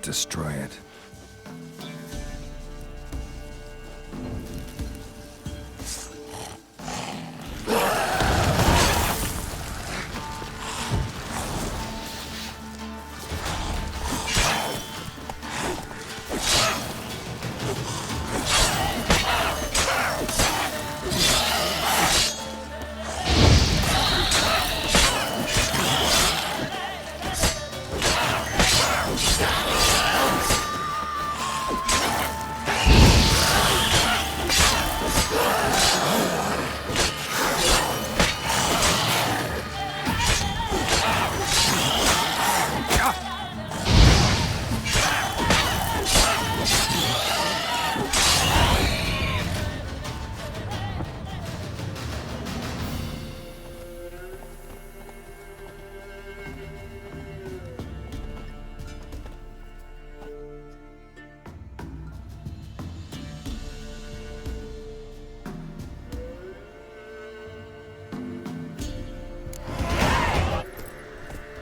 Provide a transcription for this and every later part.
destroy it.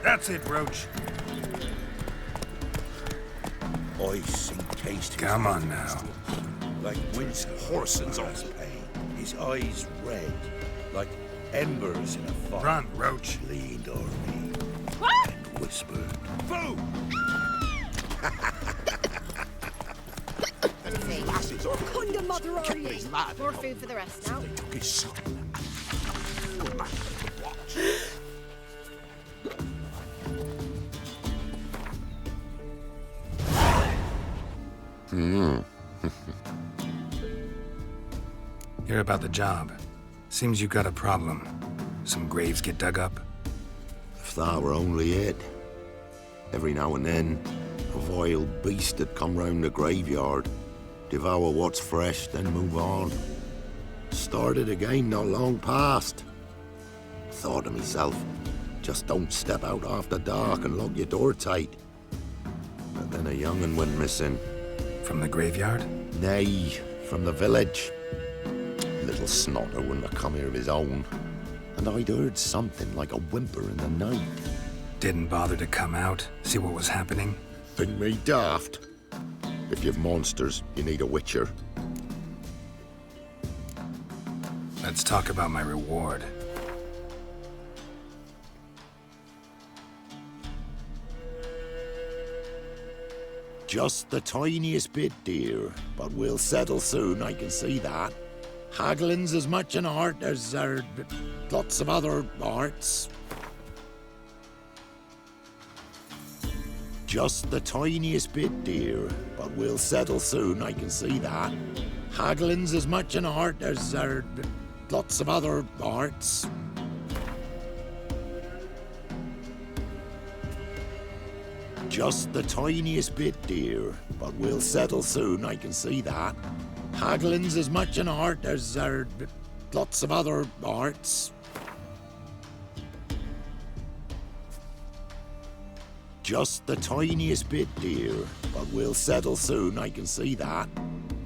That's it, Roach. I see taste. Come on now. Like winds horsens on his pain. His eyes red, like embers in a fire. Run, Roach. Leaned over me What? and whispered, "Boo!" Kunda mother are you? More food for the rest now. They took his son. Good man to watch. Hear about the job. Seems you got a problem. Some graves get dug up. If that were only it. Every now and then, a vile beast would come round the graveyard, devour what's fresh, then move on. Started again not long past. Thought to myself, just don't step out after dark and lock your door tight. But then a young'un went missing. From the graveyard? Nay, from the village. Little snotter wouldn't have come here of his own. And I'd heard something like a whimper in the night. Didn't bother to come out, see what was happening? Think me daft? If you've monsters, you need a witcher. Let's talk about my reward. Just the tiniest bit, dear. But we'll settle soon, I can see that. Haggling's as much an art as lots of other arts. Just the tiniest bit, dear. But we'll settle soon, I can see that. Haggling's as much an art as lots of other arts. Just the tiniest bit, dear. But we'll settle soon, I can see that. Haggling's as much an art as lots of other arts. Just the tiniest bit, dear. But we'll settle soon, I can see that.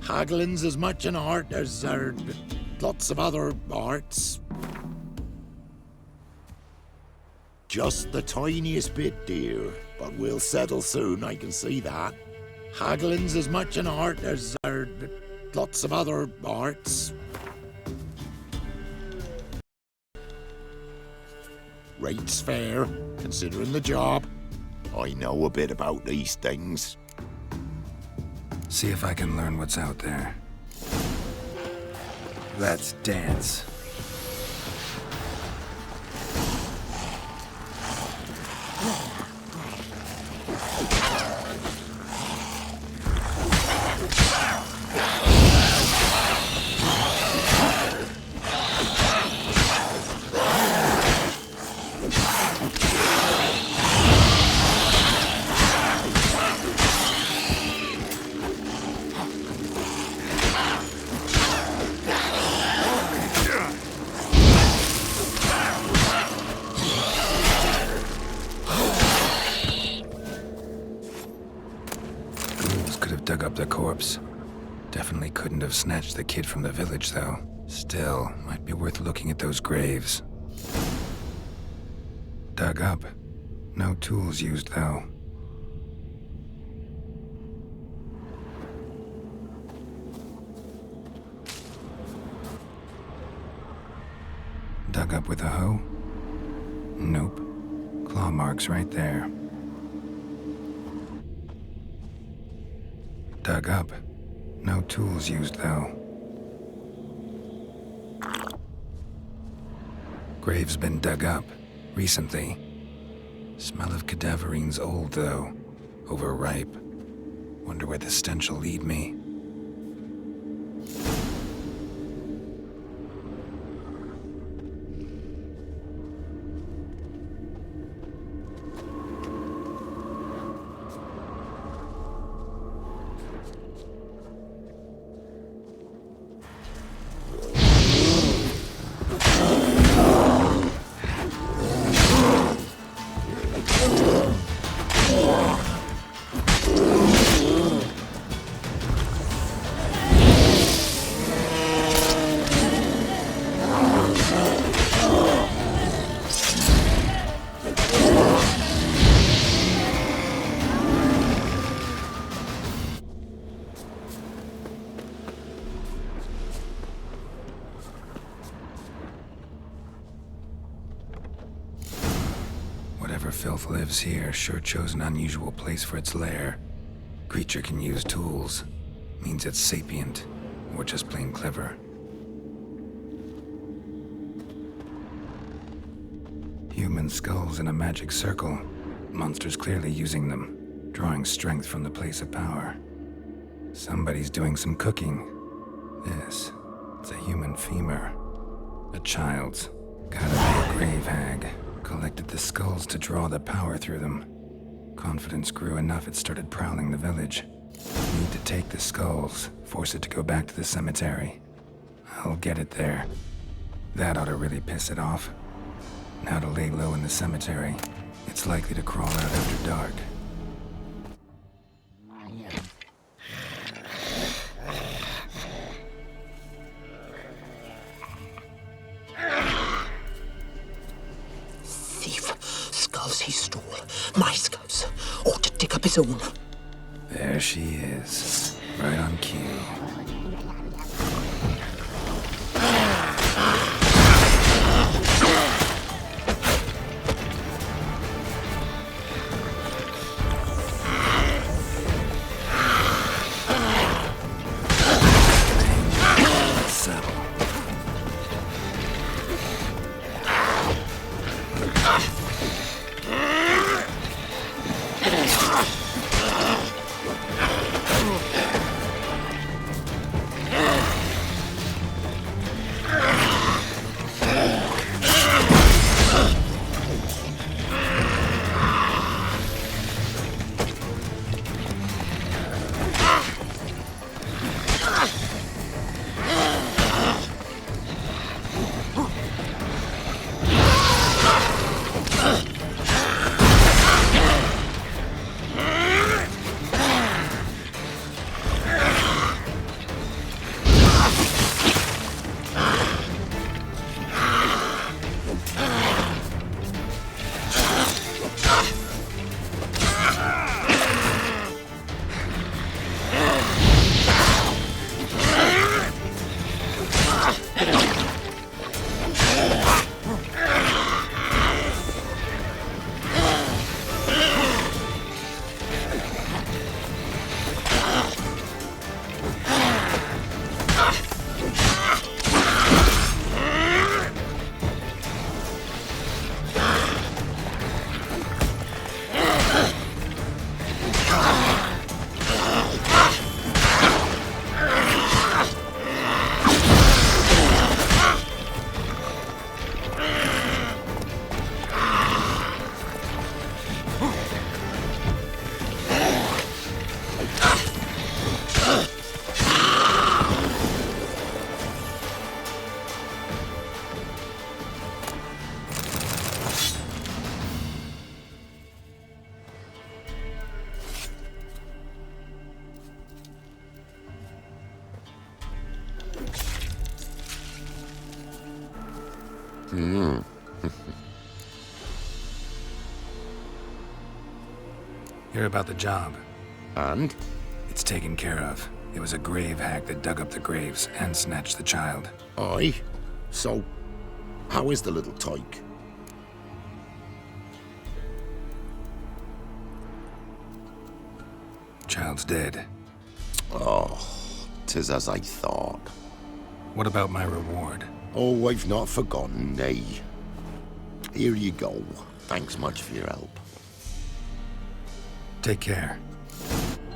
Haggling's as much an art as lots of other arts. Just the tiniest bit, dear. But we'll settle soon, I can see that. Haggling's as much an art as lots of other arts. Rate's fair, considering the job. I know a bit about these things. See if I can learn what's out there. Let's dance. Dug up the corpse. Definitely couldn't have snatched the kid from the village, though. Still, might be worth looking at those graves. Dug up. No tools used, though. Dug up with a hoe? Nope. Claw marks right there. Dug up. No tools used, though. Grave's been dug up. Recently. Smell of cadaverine's old, though. Overripe. Wonder where the stench will lead me. Whatever filth lives here sure chose an unusual place for its lair. Creature can use tools. Means it's sapient, or just plain clever. Human skulls in a magic circle. Monsters clearly using them, drawing strength from the place of power. Somebody's doing some cooking. It's a human femur. A child's. Gotta be a grave hag. Collected the skulls to draw the power through them. Confidence grew enough it started prowling the village. Need to take the skulls, force it to go back to the cemetery. I'll get it there. That ought to really piss it off. Now to lay low in the cemetery. It's likely to crawl out after dark. Skulls he stole. My skulls. Ought to dig up his own. There she is. Right on cue. Settle. Hear about the job. And? It's taken care of. It was a grave hag that dug up the graves and snatched the child. Aye. So, How is the little tyke? Child's dead. Oh, 'tis as I thought. What about my reward? Oh, I've not forgotten, nay. Here you go. Thanks much for your help. Take care.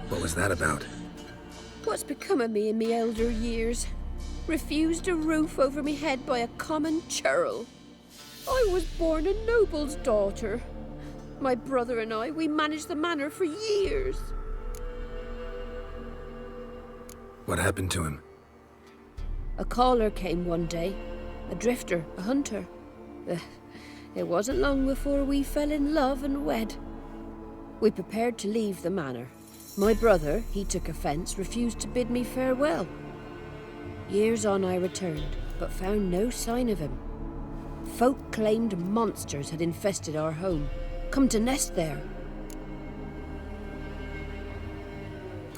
What was that about? What's become of me in me elder years? Refused a roof over me head by a common churl. I was born a noble's daughter. My brother and I, we managed the manor for years. What happened to him? A caller came one day. A drifter, a hunter. It wasn't long before we fell in love and wed. We prepared to leave the manor. My brother, he took offence, refused to bid me farewell. Years on I returned, but found no sign of him. Folk claimed monsters had infested our home, come to nest there.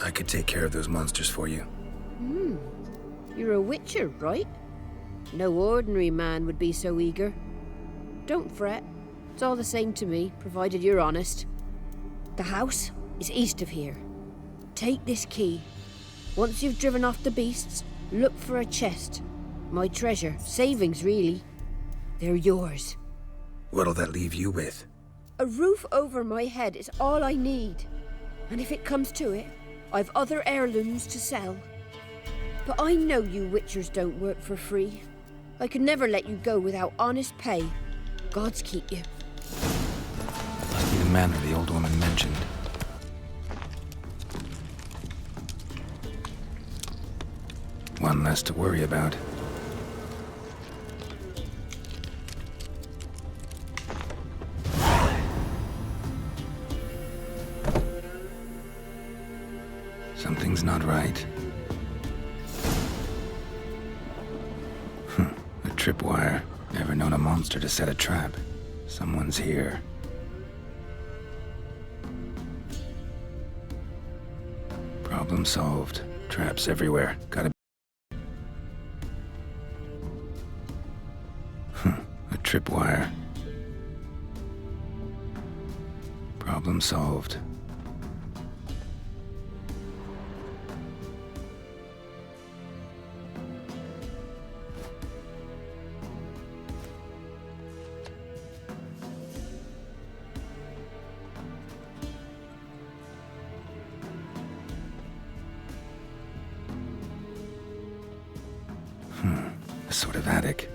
I could take care of those monsters for you. You're a witcher, right? No ordinary man would be so eager. Don't fret. It's all the same to me, provided you're honest. The house is east of here. Take this key. Once you've driven off the beasts, look for a chest. My treasure, savings really. They're yours. What'll that leave you with? A roof over my head is all I need. And if it comes to it, I've other heirlooms to sell. But I know you witchers don't work for free. I could never let you go without honest pay. Gods keep you. Must be the manor the old woman mentioned. One less to worry about. Something's not right. A tripwire. Never known a monster to set a trap. Someone's here. Problem solved. Traps everywhere. Gotta a tripwire. Problem solved. A sort of attic.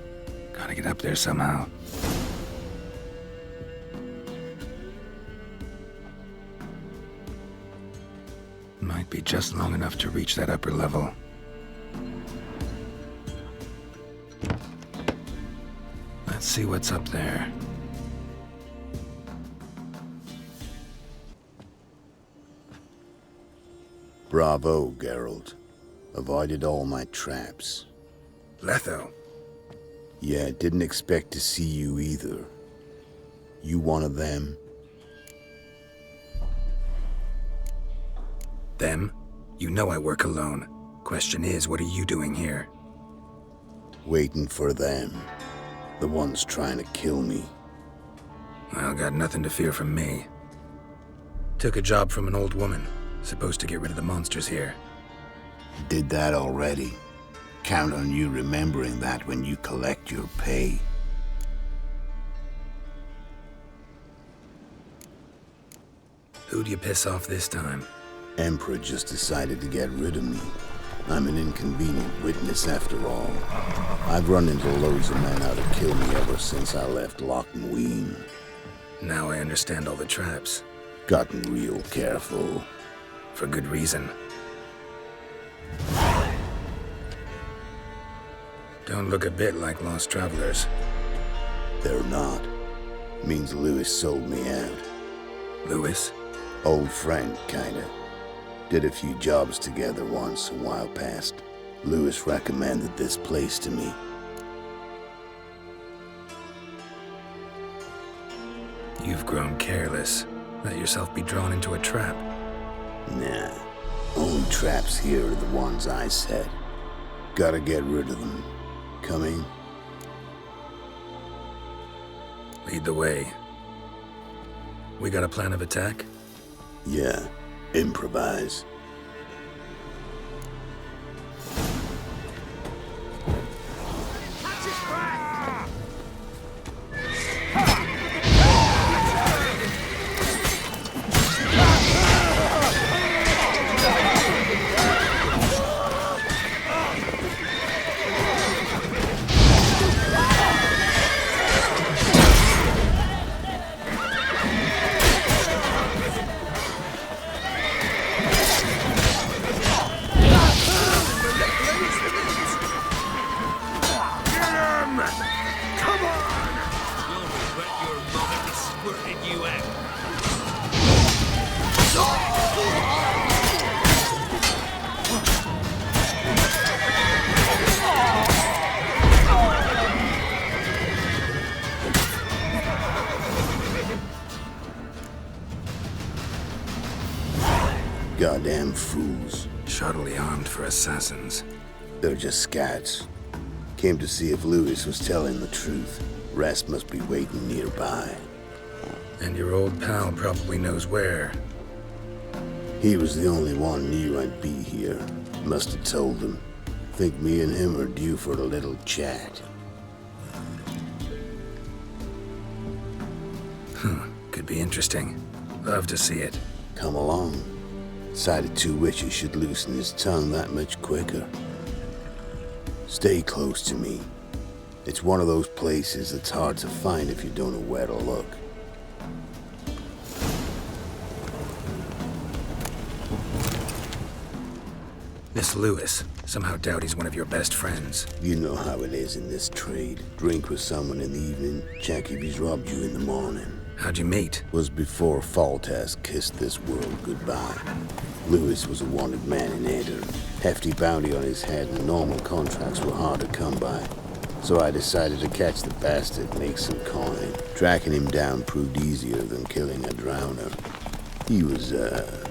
Gotta get up there somehow. Might be just long enough to reach that upper level. Let's see what's up there. Bravo, Geralt. Avoided all my traps. Letho. Yeah, didn't expect to see you either. You one of them? Them? You know I work alone. Question is, what are you doing here? Waiting for them. The ones trying to kill me. Well, got nothing to fear from me. Took a job from an old woman. Supposed to get rid of the monsters here. Did that already. Count on you remembering that when you collect your pay. Who'd you piss off this time? Emperor just decided to get rid of me. I'm an inconvenient witness after all. I've run into loads of men out to kill me ever since I left Loch Muin. Now I understand all the traps. Gotten real careful. For good reason. Don't look a bit like lost travelers. They're not. Means Lewis sold me out. Lewis? Old friend, kinda. Did a few jobs together once a while past. Lewis recommended this place to me. You've grown careless. Let yourself be drawn into a trap. Nah. Only traps here are the ones I set. Gotta get rid of them. Coming? Lead the way. We got a plan of attack? Yeah, improvise. Goddamn fools. Shoddily armed for assassins. They're just scats. Came to see if Lewis was telling the truth. Rest must be waiting nearby. And your old pal probably knows where. He was the only one knew I'd be here. Must have told them. Think me and him are due for a little chat. Could be interesting. Love to see it. Come along. Sighted two witches should loosen his tongue that much quicker. Stay close to me. It's one of those places that's hard to find if you don't know where to look. This Lewis. Somehow doubt he's one of your best friends. You know how it is in this trade. Drink with someone in the evening, check if he's robbed you in the morning. How'd you meet? Was before Faltas kissed this world goodbye. Lewis was a wanted man in Eder. Hefty bounty on his head and normal contracts were hard to come by. So I decided to catch the bastard and make some coin. Tracking him down proved easier than killing a drowner. He was,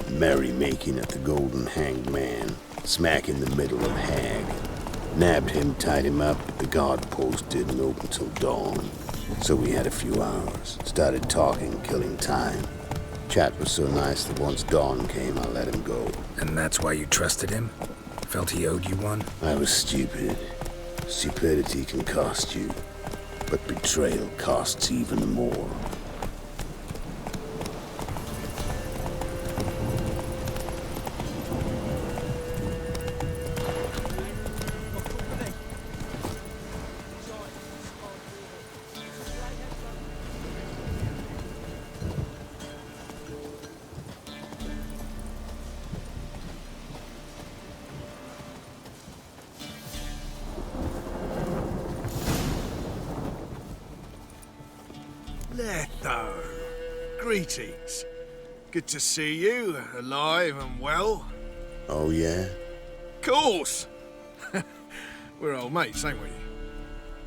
merrymaking at the Golden Hanged Man, smack in the middle of Hag. Nabbed him, tied him up, but the guard post didn't open till dawn. So we had a few hours. Started talking, killing time. Chat was so nice that once dawn came, I let him go. And that's why you trusted him? Felt he owed you one? I was stupid. Stupidity can cost you, but betrayal costs even more. Letho, greetings. Good to see you, alive and well. Oh yeah? Course! We're old mates, ain't we?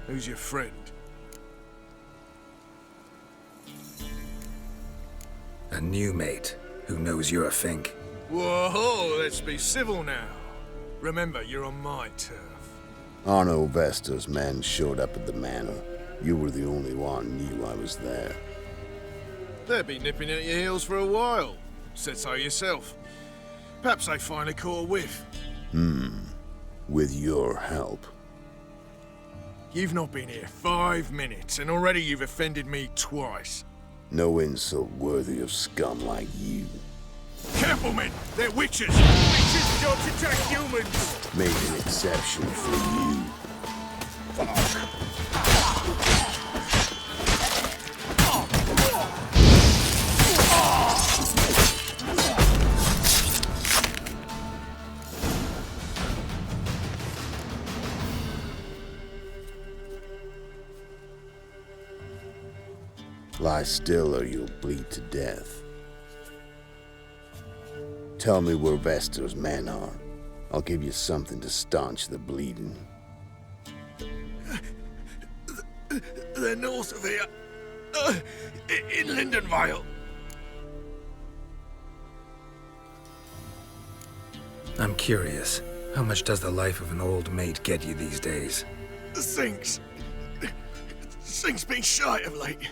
Who's your friend? A new mate who knows you're a Fink. Whoa, let's be civil now. Remember, you're on my turf. Arno Vestor's men showed up at the manor. You were the only one knew I was there. They'll be nipping at your heels for a while. Said so yourself. Perhaps they finally caught a whiff. With your help. You've not been here 5 minutes, and already you've offended me twice. No insult worthy of scum like you. Careful, men! They're witches! Witches don't attack humans! Made an exception for you. Lie still or you'll bleed to death. Tell me where Vestor's men are. I'll give you something to staunch the bleeding. They're north of here. In Lindenvale. I'm curious. How much does the life of an old mate get you these days? Things been shy of late.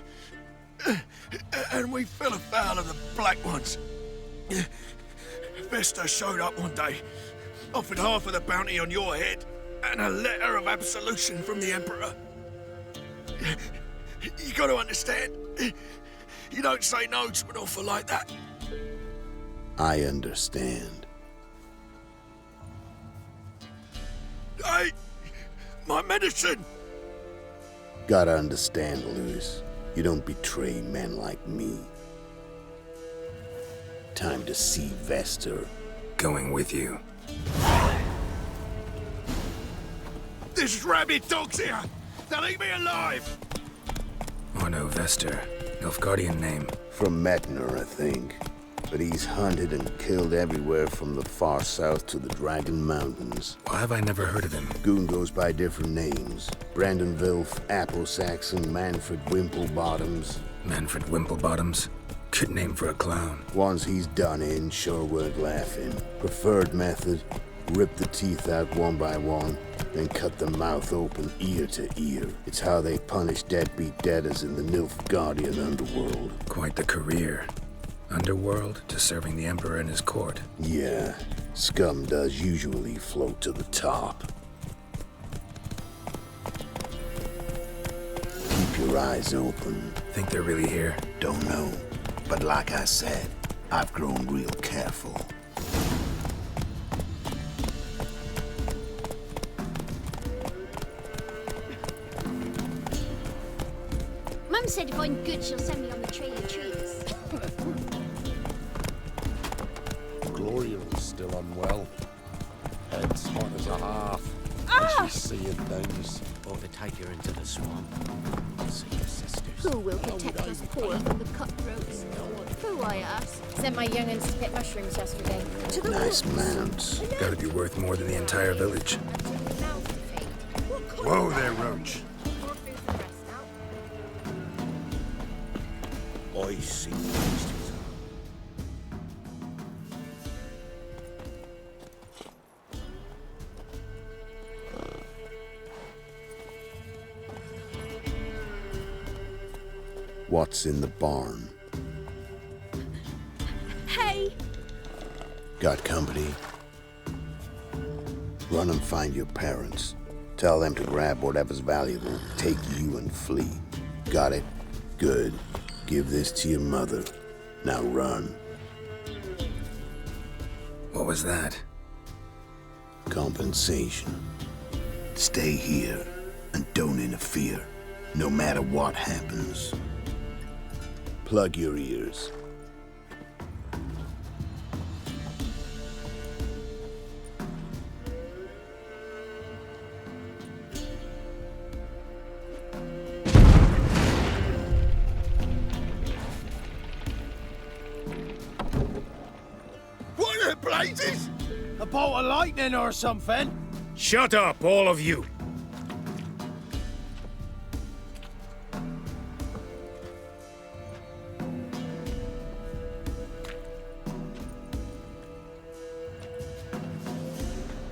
And we fell afoul of the Black Ones. Vesta showed up one day, offered half of the bounty on your head, and a letter of absolution from the Emperor. You gotta understand, you don't say no to an offer like that. I understand. Hey, my medicine! Gotta understand, Lewis. You don't betray men like me. Time to see Vester. Going with you. This rabid dog's here! Now leave me alive! Orno Vester. Nilfgaardian name. From Metner, I think. But he's hunted and killed everywhere from the far south to the Dragon Mountains. Why have I never heard of him? Goon goes by different names. Brandon Wilf, Apple Saxon, Manfred Wimplebottoms. Manfred Wimplebottoms? Good name for a clown. Ones he's done in sure weren't laughing. Preferred method, rip the teeth out one by one, then cut the mouth open ear to ear. It's how they punish deadbeat debtors in the Nilfgaardian underworld. Quite the career. Underworld to serving the Emperor in his court. Yeah, scum does usually float to the top. Keep your eyes open. Think they're really here? Don't know. But like I said, I've grown real careful. Mum said if I'm good, she'll send me on the trail of trees. Gloria is still unwell. Head's hot as a half. And she's seeing things. Or to take her into the swamp. See your sisters. Who will protect us poor from the cutthroats? Who, I ask? Sent my young'uns to pick mushrooms yesterday. To the Nice woods. mounts. Gotta be worth more than the entire village. Whoa there, Roach. I see beasts. What's in the barn? Hey! Got company? Run and find your parents. Tell them to grab whatever's valuable, take you and flee. Got it? Good. Give this to your mother. Now run. What was that? Compensation. Stay here and don't interfere, no matter what happens. Plug your ears. What the blazes? A bolt of lightning or something? Shut up, all of you.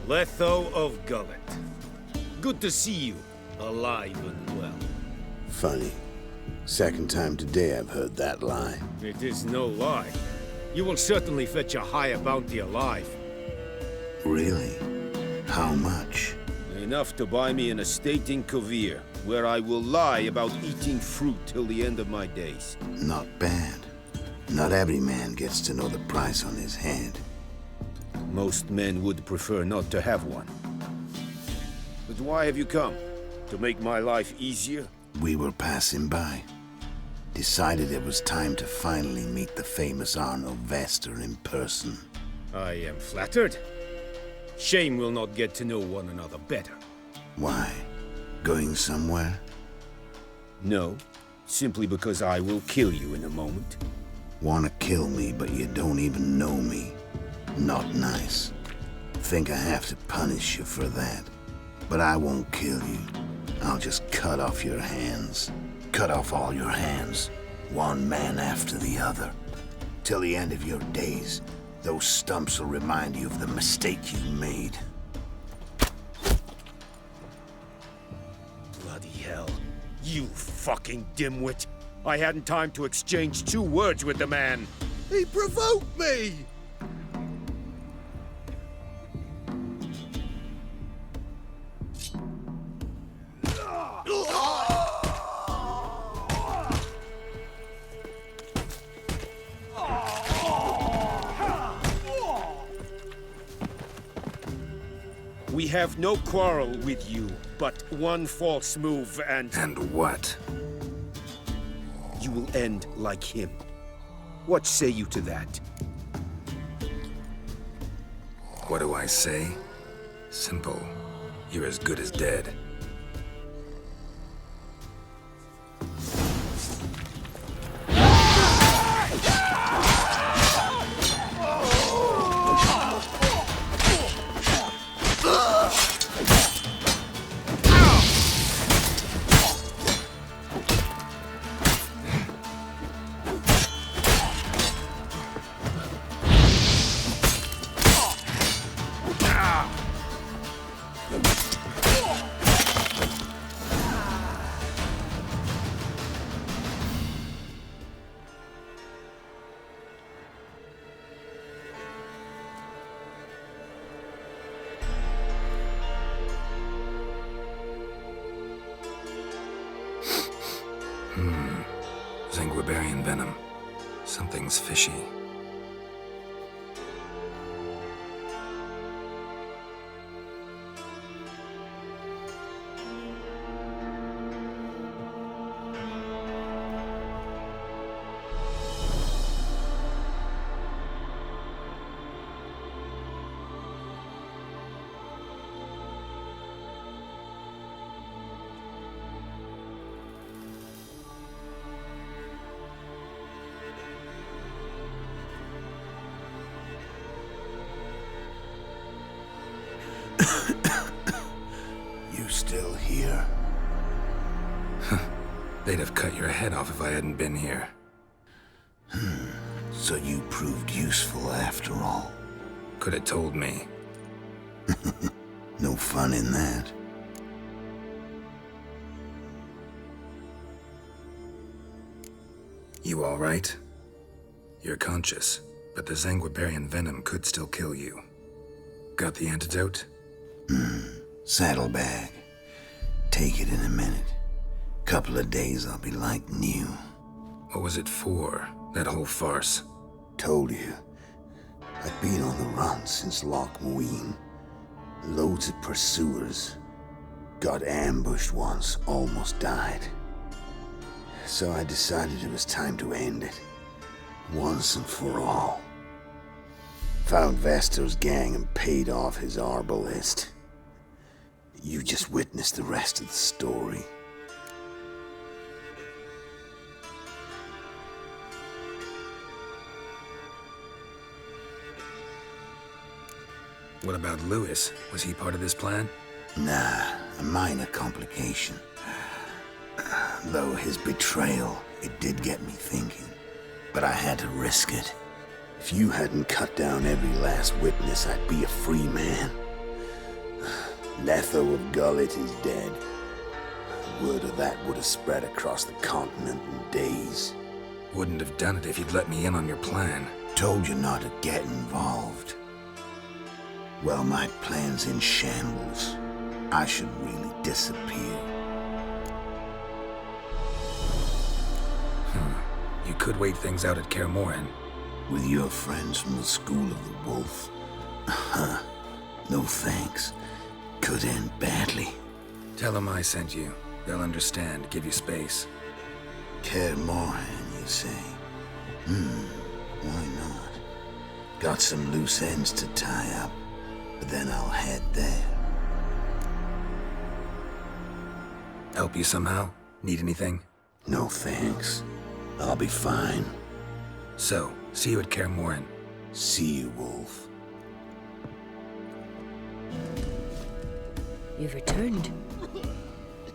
Letho of Gullet. Good to see you, alive and well. Funny. Second time today I've heard that lie. It is no lie. You will certainly fetch a higher bounty alive. Really? How much? Enough to buy me an estate in Kovir, where I will lie about eating fruit till the end of my days. Not bad. Not every man gets to know the price on his head. Most men would prefer not to have one. But why have you come? To make my life easier? We were passing by. Decided it was time to finally meet the famous Arno Vester in person. I am flattered. Shame we'll not get to know one another better. Why? Going somewhere? No, simply because I will kill you in a moment. Wanna kill me, but you don't even know me. Not nice. Think I have to punish you for that. But I won't kill you. I'll just cut off your hands. Cut off all your hands. One man after the other. Till the end of your days, those stumps will remind you of the mistake you made. Bloody hell. You fucking dimwit. I hadn't time to exchange 2 words with the man. He provoked me! We have no quarrel with you, but one false move and what? you will end like him. What say you to that? What do I say? Simple. You're as good as dead. Zanguibarian venom. Something's fishy. You still here? They'd have cut your head off if I hadn't been here. So you proved useful after all. Could have told me. No fun in that. You all right? You're conscious, but the Zanguibarian venom could still kill you. Got the antidote? Saddlebag. Take it in a minute. Couple of days I'll be like new. What was it for, that whole farce? Told you. I've been on the run since Loch Muin. Loads of pursuers. Got ambushed once, almost died. So I decided it was time to end it. Once and for all. Found Vestor's gang and paid off his arbalist. You just witnessed the rest of the story. What about Lewis? Was he part of this plan? Nah, a minor complication. Though his betrayal, it did get me thinking. But I had to risk it. If you hadn't cut down every last witness, I'd be a free man. Letho of Gullet is dead. Word of that would have spread across the continent in days. Wouldn't have done it if you'd let me in on your plan. Told you not to get involved. Well, my plan's in shambles. I should really disappear. You could wait things out at Kaer Morhen. With your friends from the School of the Wolf. No thanks. Could end badly. Tell them I sent you. They'll understand, give you space. Kaer Morhen, you say? Why not? Got some loose ends to tie up, but then I'll head there. Help you somehow? Need anything? No thanks. I'll be fine. So, see you at Kaer Morhen. See you, Wolf. You've returned.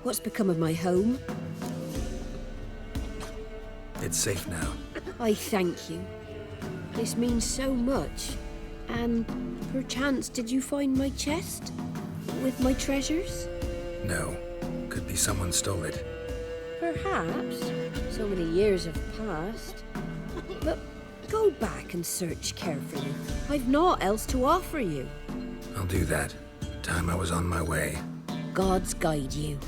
What's become of my home? It's safe now. I thank you. This means so much. And perchance did you find my chest? With my treasures? No. Could be someone stole it. Perhaps. So many years have passed. But go back and search carefully. I've naught else to offer you. I'll do that. Time I was on my way. Gods guide you.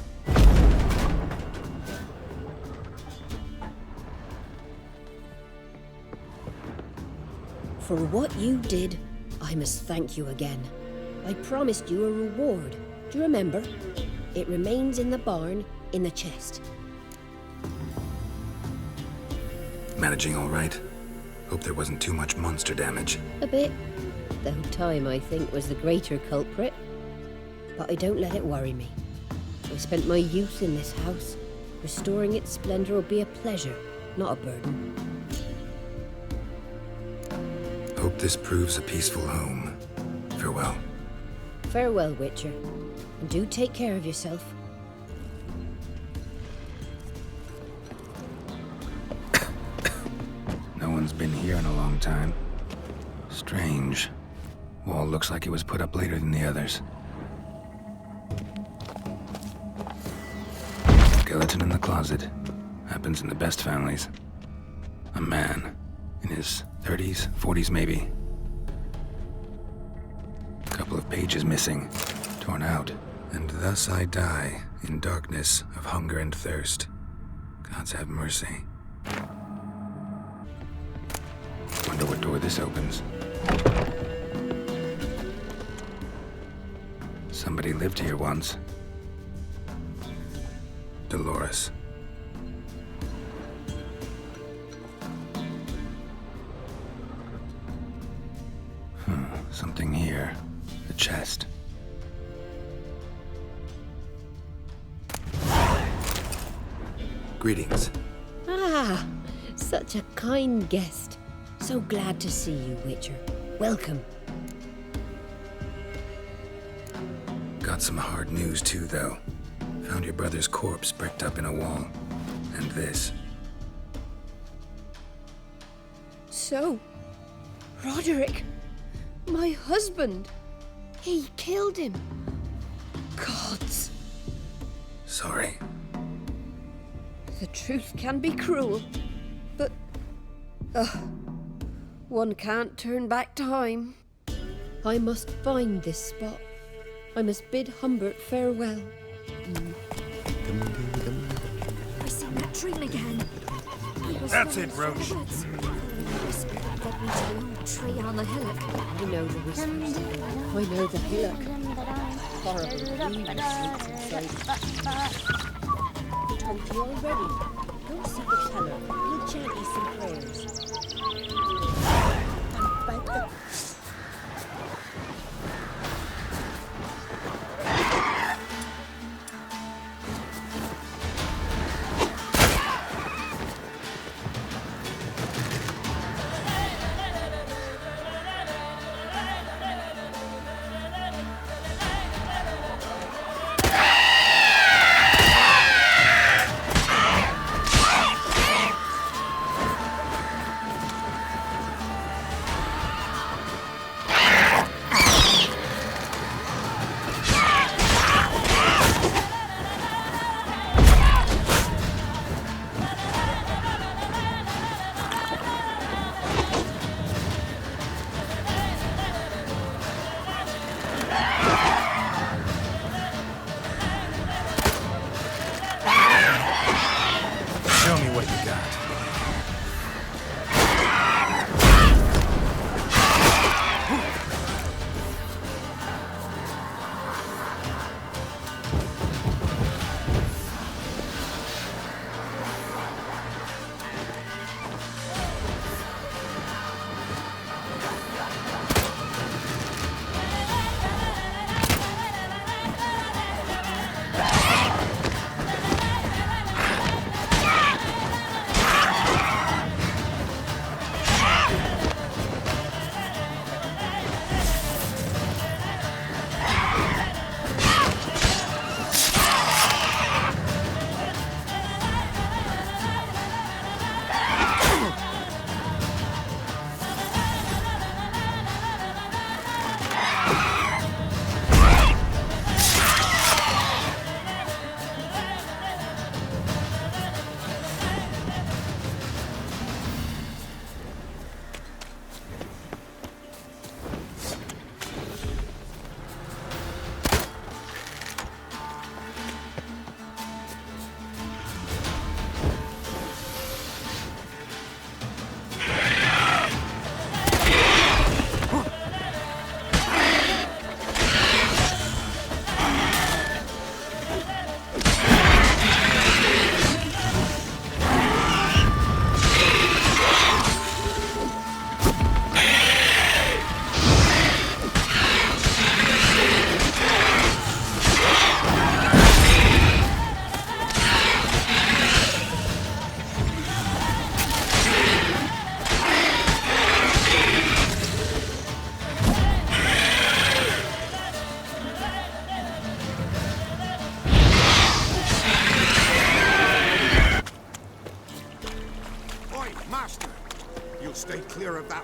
For what you did, I must thank you again. I promised you a reward. Do you remember? It remains in the barn, in the chest. Managing all right? Hope there wasn't too much monster damage. A bit. Though time, I think, was the greater culprit. But I don't let it worry me. I spent my youth in this house. Restoring its splendor will be a pleasure, not a burden. Hope this proves a peaceful home. Farewell. Farewell, Witcher. And do take care of yourself. No one's been here in a long time. Strange. Wall looks like it was put up later than the others. Skeleton in the closet. Happens in the best families. A man. In his 30s, 40s maybe. Couple of pages missing. Torn out. And thus I die in darkness of hunger and thirst. Gods have mercy. Wonder what door this opens. Somebody lived here once. Dolores. Something here. A chest. Greetings. Ah, such a kind guest. So glad to see you, Witcher. Welcome. Got some hard news too, though. Found your brother's corpse bricked up in a wall. And this. So, Roderick, my husband, he killed him. Gods. Sorry. The truth can be cruel, but one can't turn back time. I must find this spot. I must bid Humbert farewell. I seen that dream again. That's it, Roach. Whisper that led me to the old tree on the hillock. I know the whispers. I know the hillock. Horrible weed sleeps inside it. 20 already. Go see the keller. He'll chant you some prayers.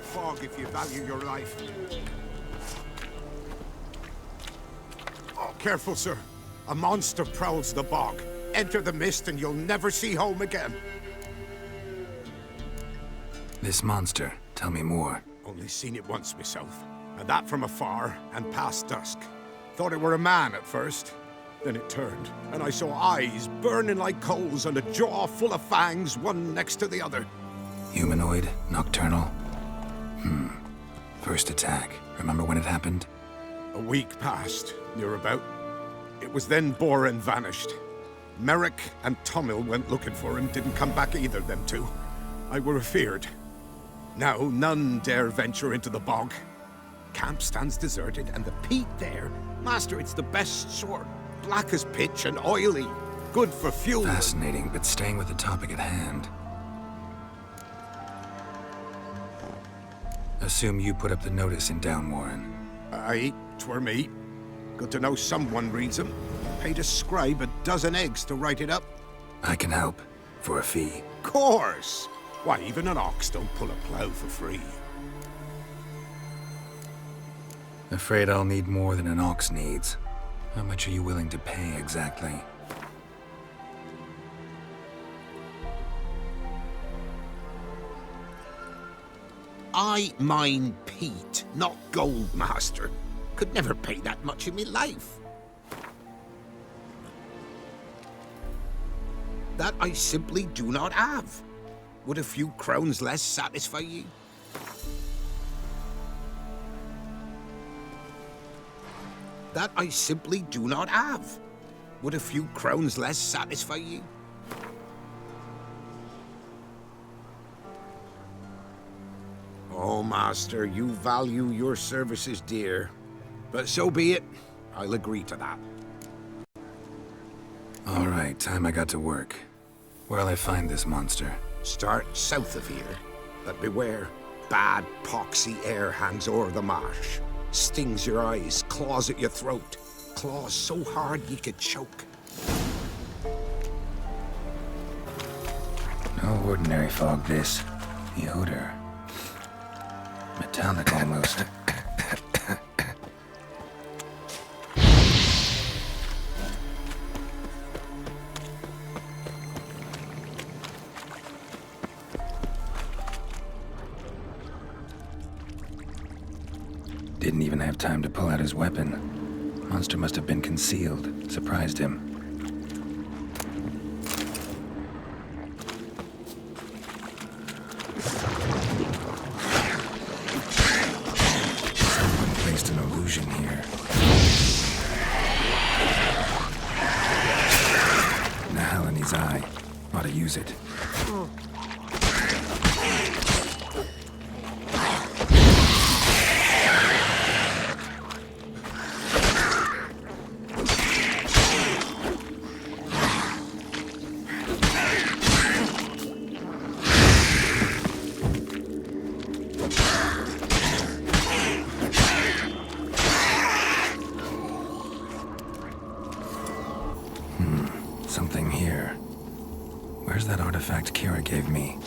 that fog if you value your life. Oh, careful, sir. A monster prowls the bog. Enter the mist and you'll never see home again. This monster, tell me more. Only seen it once myself, and that from afar and past dusk. Thought it were a man at first. Then it turned, and I saw eyes burning like coals and a jaw full of fangs, one next to the other. Humanoid? Nocturnal? First attack. Remember when it happened? A week passed, near about. It was then Boren vanished. Merrick and Tummel went looking for him, didn't come back either, them two. I were afeard. Now none dare venture into the bog. Camp stands deserted, and the peat there, master, it's the best sort. Black as pitch and oily. Good for fuel. Fascinating, but staying with the topic at hand. Assume you put up the notice in Downwarren. Aye, 'twere me. Good to know someone reads 'em. Paid a scribe a dozen eggs to write it up. I can help. For a fee. Course! Why, even an ox don't pull a plough for free. Afraid I'll need more than an ox needs. How much are you willing to pay exactly? I mine peat, not gold, master. Could never pay that much in me life. That I simply do not have. Would a few crowns less satisfy ye? That I simply do not have. Would a few crowns less satisfy ye? Oh, master, you value your services dear. But so be it. I'll agree to that. All right, time I got to work. Where'll I find this monster? Start south of here. But beware. Bad, poxy air hangs o'er the marsh. Stings your eyes, claws at your throat. Claws so hard ye could choke. No ordinary fog, this. The odor. Metallic almost. Didn't even have time to pull out his weapon. Monster must have been concealed. Surprised him. Someone placed an illusion here. Nahalani's eye. Ought to use it. Something here. Where's that artifact Kira gave me?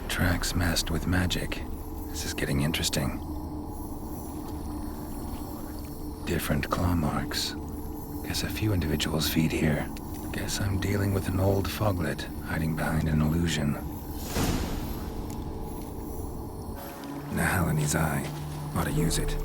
Tracks masked with magic. This is getting interesting. Different claw marks. Guess a few individuals feed here. Guess I'm dealing with an old foglet hiding behind an illusion. Nahalani's eye. Ought to use it.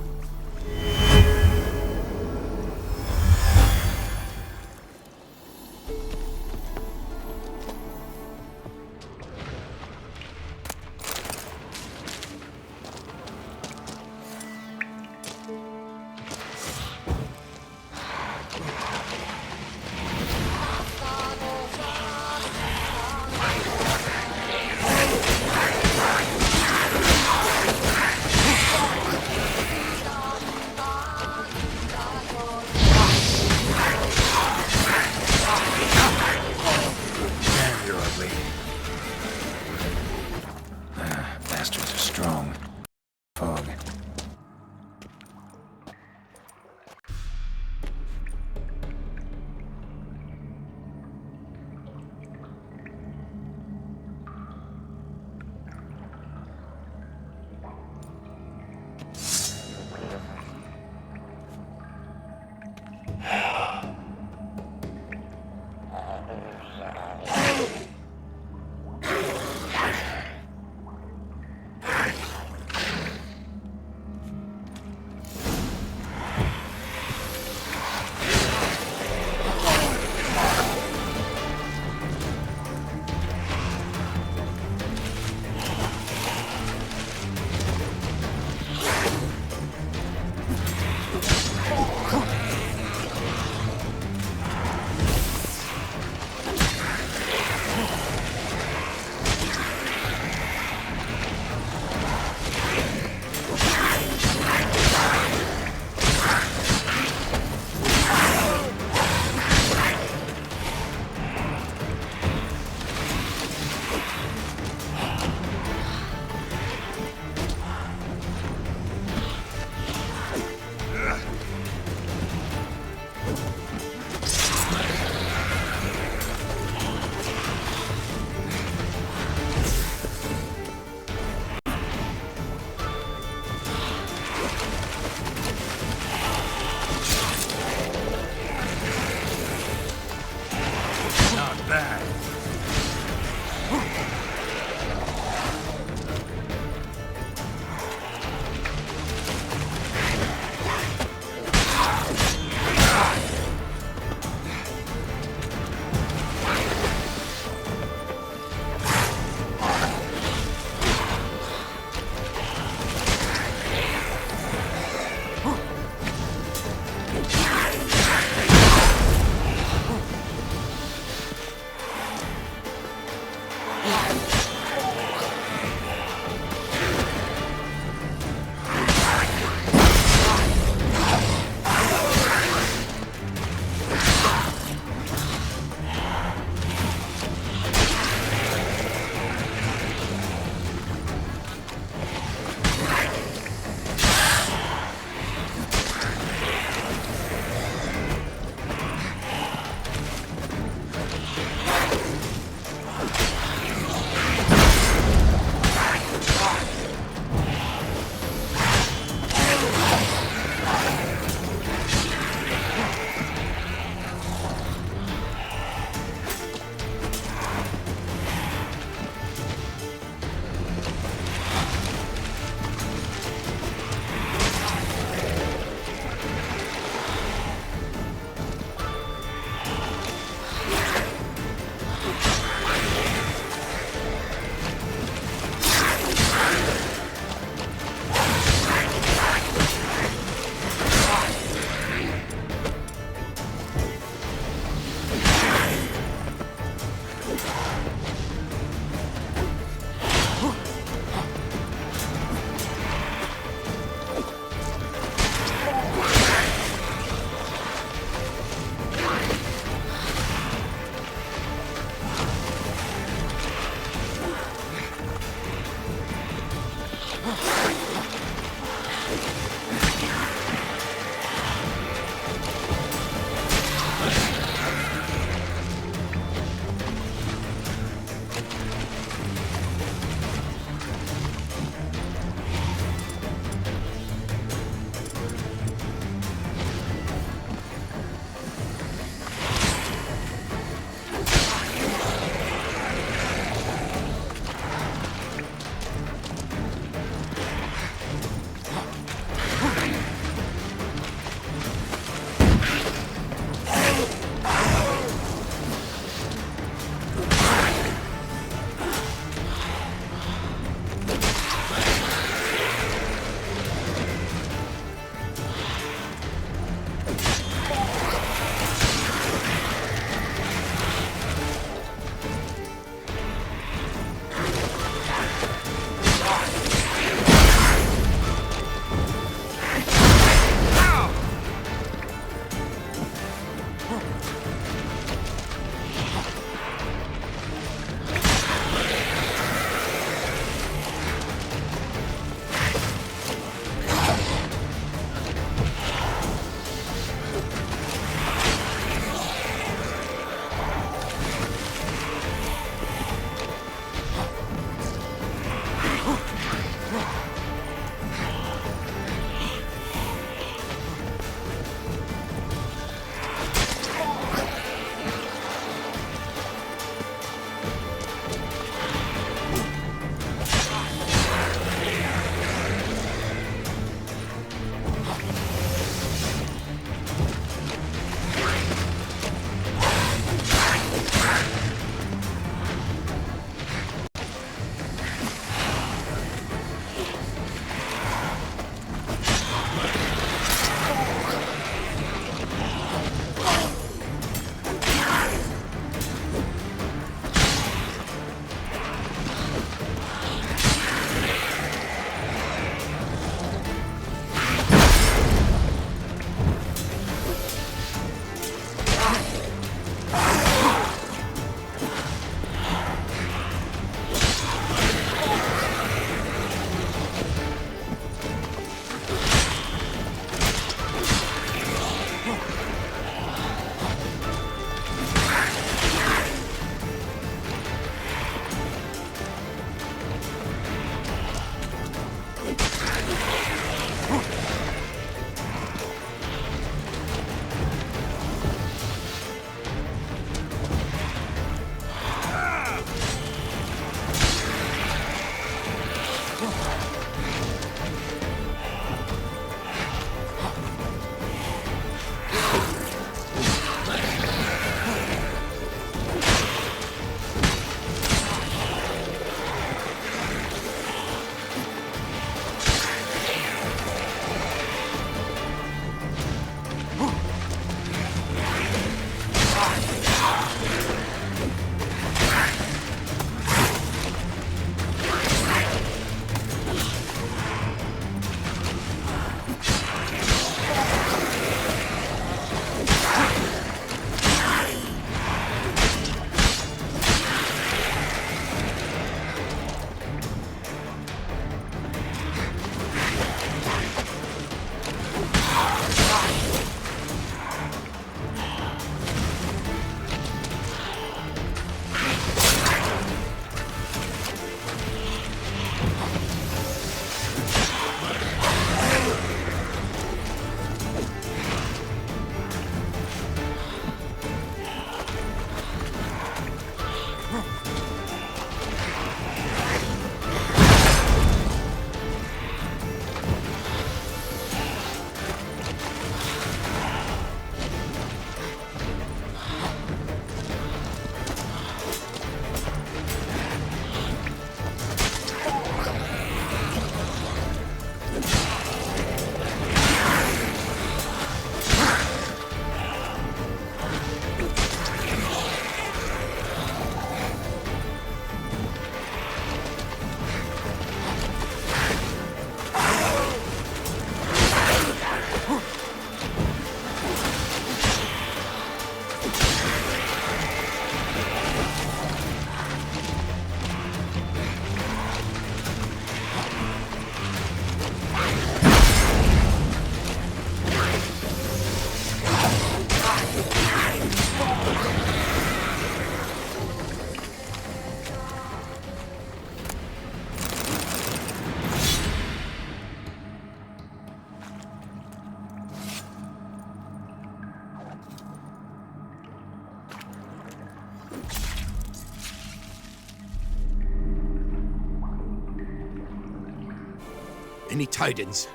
Any tidings?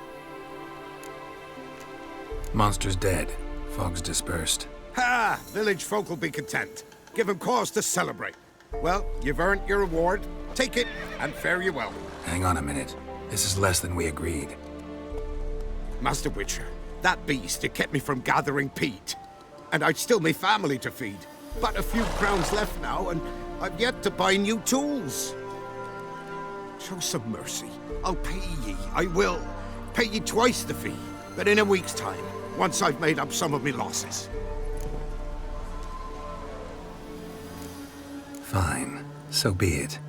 Monster's dead. Fog's dispersed. Ha! Village folk will be content. Give 'em cause to celebrate. Well, you've earned your reward. Take it, and fare you well. Hang on a minute. This is less than we agreed. Master Witcher, that beast, it kept me from gathering peat. And I'd still me family to feed. But a few crowns left now, and I've yet to buy new tools. Show some mercy. I'll pay ye, I will. Pay ye twice the fee, but in a week's time, once I've made up some of me losses. Fine. So be it.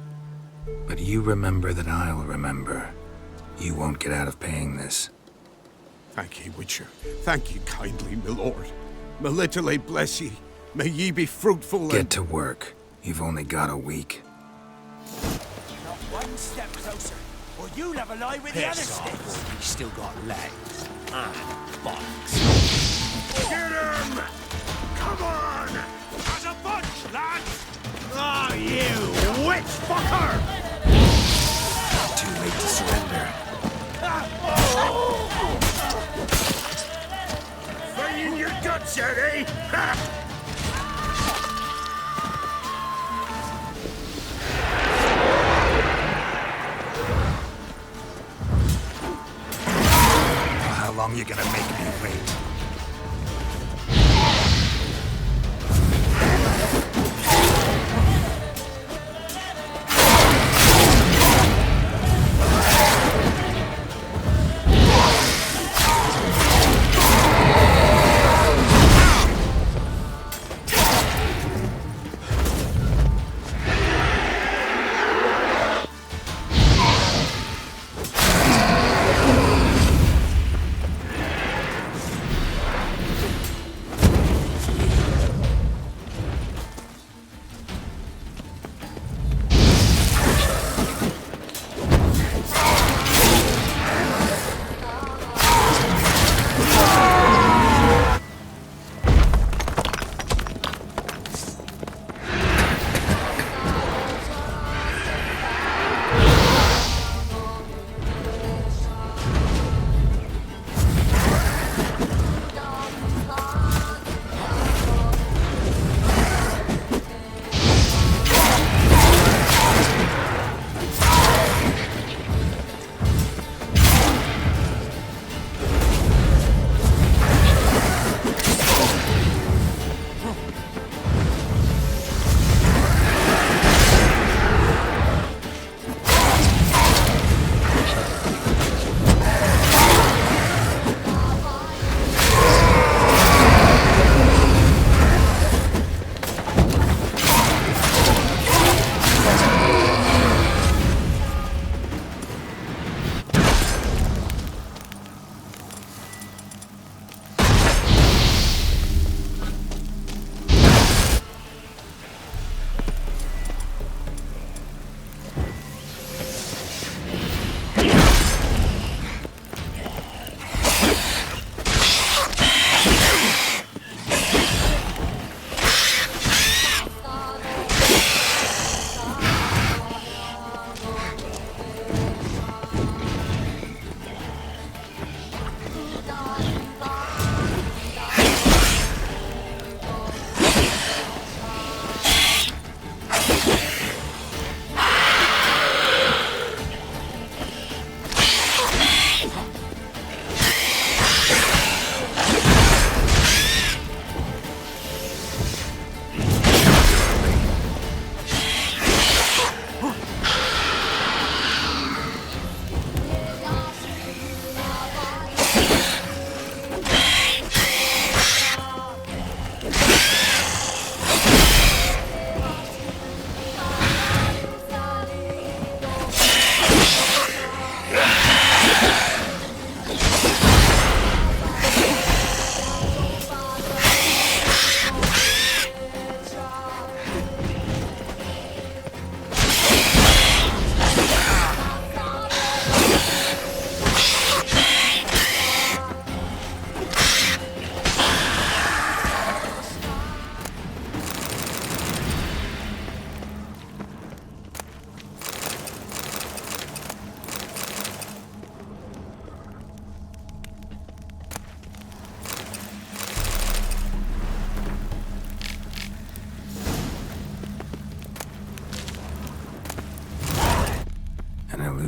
But you remember that I'll remember. You won't get out of paying this. Thank ye, Witcher. Thank ye kindly, my lord. Melitele bless ye. May ye be fruitful and... Get to work. You've only got a week. Not one step closer, or you'll have a lie with the other sticks. He's still got legs. Ah, bollocks. Get him! Come on! As a bunch, lads! Ah, you witch fucker! Too late to surrender. Bringing your guts out, eh? Ha! How long you gonna make me wait?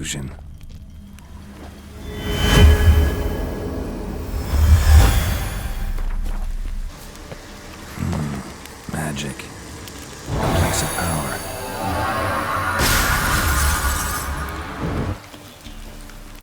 illusion.